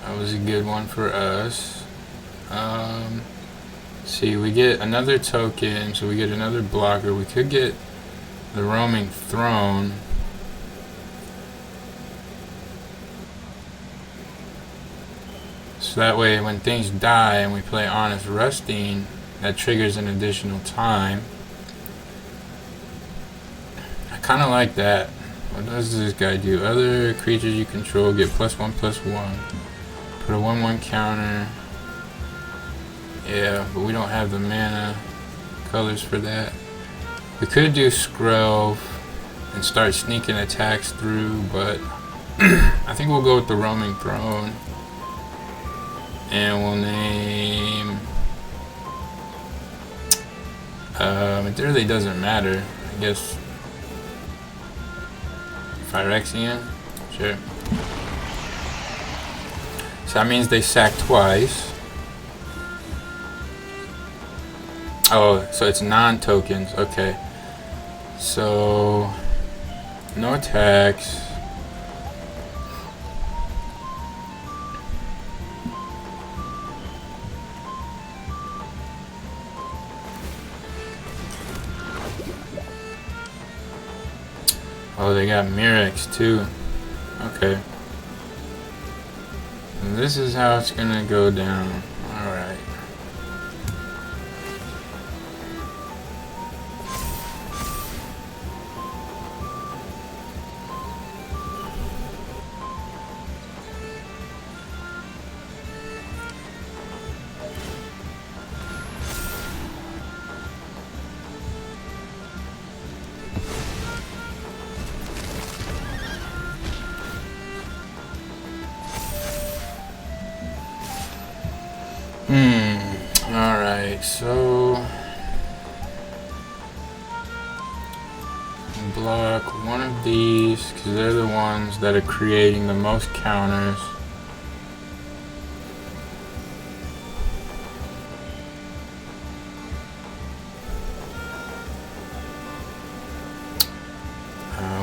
Speaker 1: That was a good one for us. See, we get another token, so we get another blocker. We could get the roaming throne. So that way, when things die and we play Honest Rusting, that triggers an additional time. I kind of like that. What does this guy do? Other creatures you control get +1/+1. Put a 1/1 counter. Yeah, but we don't have the mana colors for that. We could do Skrelv and start sneaking attacks through, but I think we'll go with the Roaming Throne. And we'll name... it really doesn't matter. I guess... Phyrexian? Sure. So that means they sack twice. Oh, so it's non-tokens. Okay. So... no attacks. Oh, they got Mirex too. Okay. And this is how it's gonna go down. Alright. block one of these because they're the ones that are creating the most counters.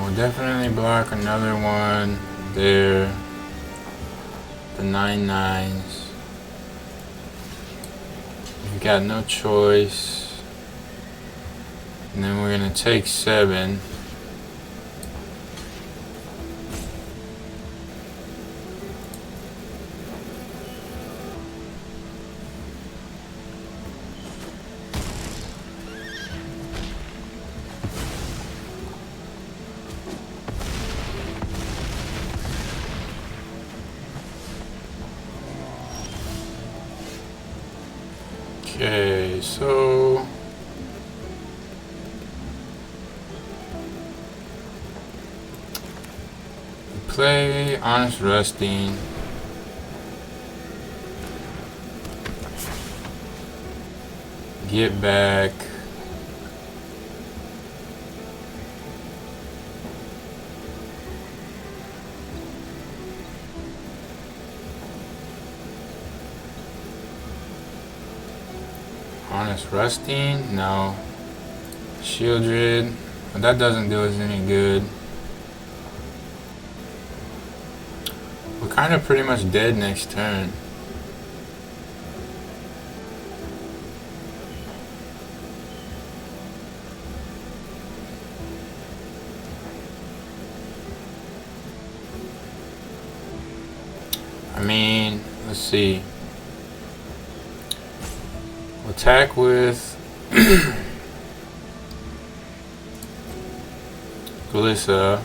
Speaker 1: We'll definitely block another one there. The 9/9s. We've got no choice. And then we're gonna take 7. Okay, so play Honest Resting. Get back. Honest Resting? No. Shieldred. But that doesn't do us any good. We're kind of pretty much dead next turn. I mean, let's see. We'll attack with Glissa.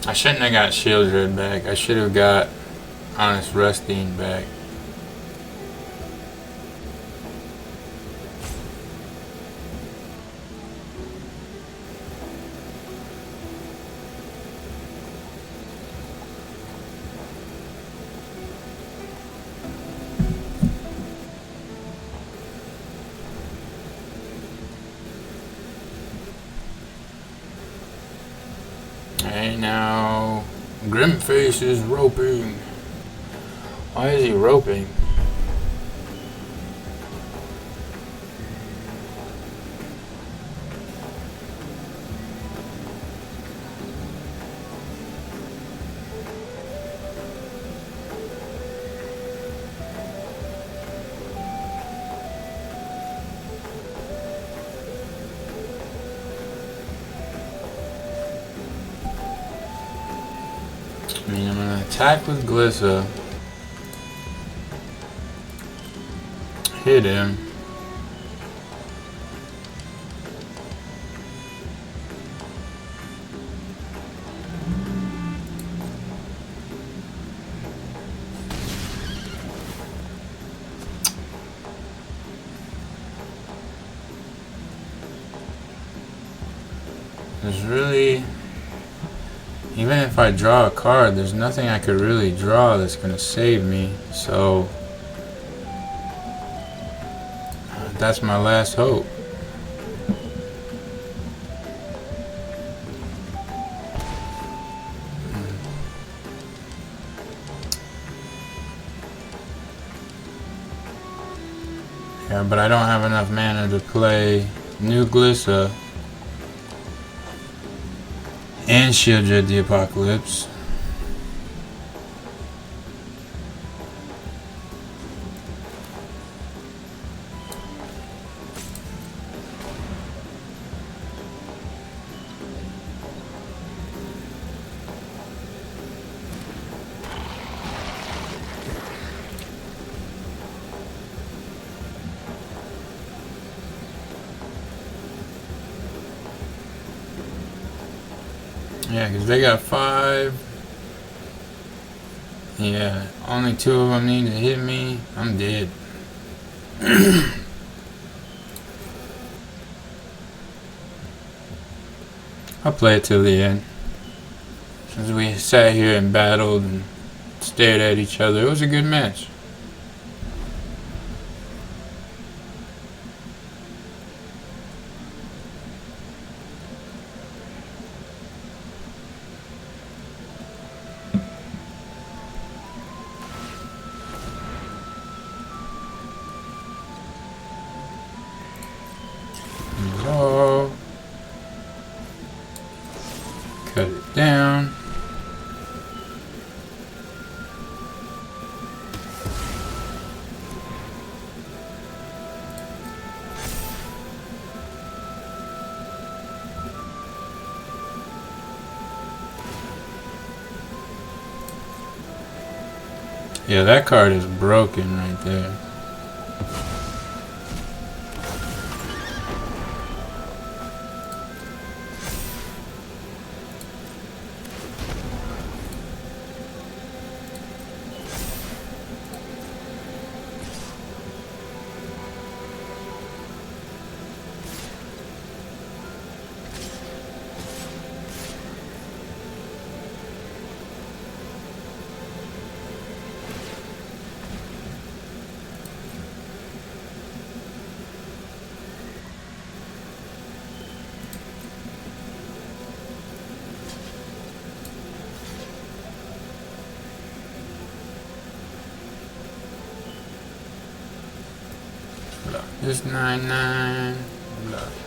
Speaker 1: I shouldn't have got Shieldred back. I should have got Honest Resting back. Okay, now Grimface is roping. Why is he roping? I mean, I'm gonna attack with Glissa. Hit him. There's really... Even if I draw a card, there's nothing I could really draw that's going to save me. So, that's my last hope. Yeah, but I don't have enough mana to play new Glissa and Shieldred the Apocalypse. Yeah, because they got 5. Yeah, only 2 of them need to hit me. I'm dead. I'll play it till the end. Since we sat here and battled and stared at each other, it was a good match. Yeah, that card is broken right there. This 9-9,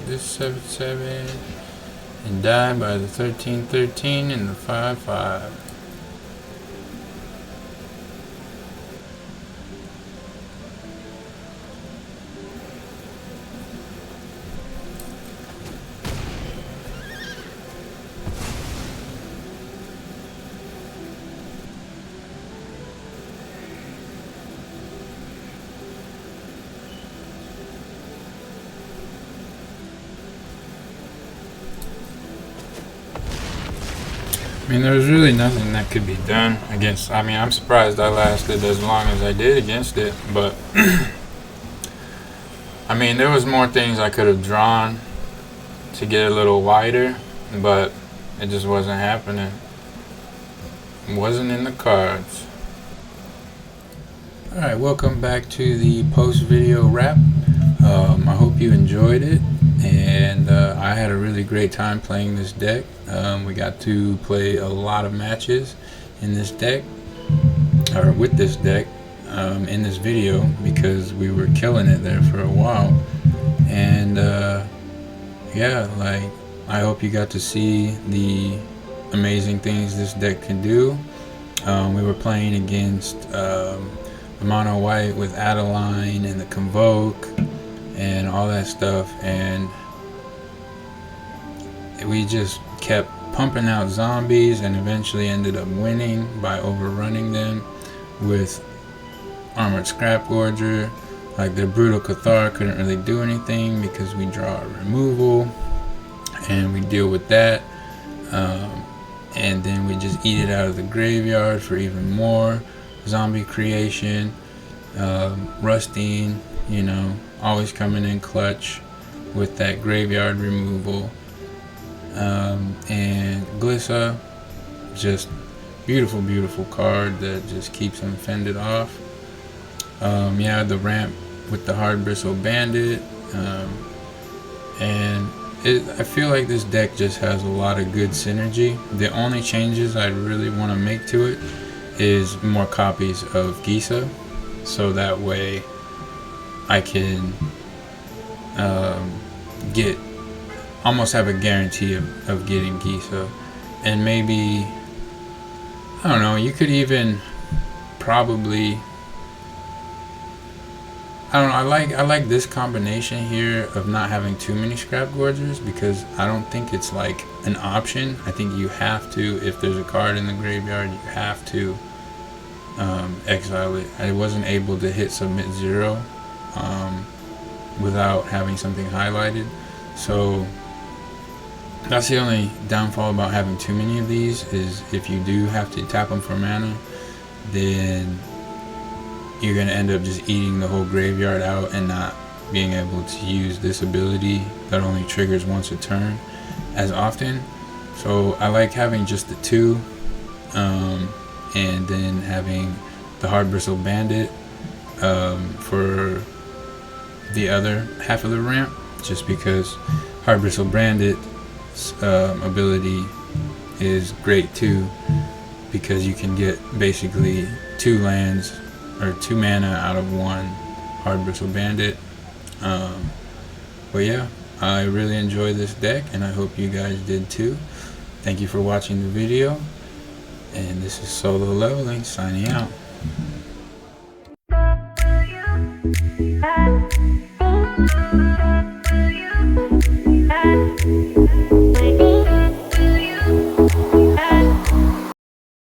Speaker 1: this 7-7, and die by the 13-13 and the 5-5. I mean, there's really nothing that could be done against. I mean, I'm surprised I lasted as long as I did against it, but I mean, there was more things I could have drawn to get a little wider, but it just wasn't happening. It wasn't in the cards. Alright, welcome back to the post-video wrap. I hope you enjoyed it, and I had a really great time playing this deck. We got to play a lot of matches in this deck, or with this deck, in this video, because we were killing it there for a while. And yeah, like, I hope you got to see the amazing things this deck can do. We were playing against the mono white with Adeline and the Convoke and all that stuff, and we just kept pumping out zombies and eventually ended up winning by overrunning them with Armored Scrap Gorger. Like, their Brutal Cathar couldn't really do anything because we draw a removal and we deal with that, and then we just eat it out of the graveyard for even more zombie creation. Rustine, you know, always coming in clutch with that graveyard removal. And Glissa, just beautiful, beautiful card that just keeps him fended off. Yeah, the ramp with the Hard Bristle Bandit, and I feel like this deck just has a lot of good synergy. The only changes I really want to make to it is more copies of Gisa, so that way I can almost have a guarantee of getting Gisa. And maybe, I don't know, you could even probably, I don't know, I like this combination here of not having too many Scrap Gorgers, because I don't think it's like an option. I think you have to, if there's a card in the graveyard, you have to exile it. I wasn't able to hit submit 0 without having something highlighted, so that's the only downfall about having too many of these, is if you do have to tap them for mana, then you're going to end up just eating the whole graveyard out and not being able to use this ability that only triggers once a turn as often. So I like having just the 2, and then having the Hard Bristle Bandit for the other half of the ramp, just because Hard Bristle Bandit's ability is great too, because you can get basically 2 lands or 2 mana out of 1 Hard Bristle Bandit. But yeah, I really enjoy this deck, and I hope you guys did too. Thank you for watching the video, and this is Solo Leveling signing out.
Speaker 2: You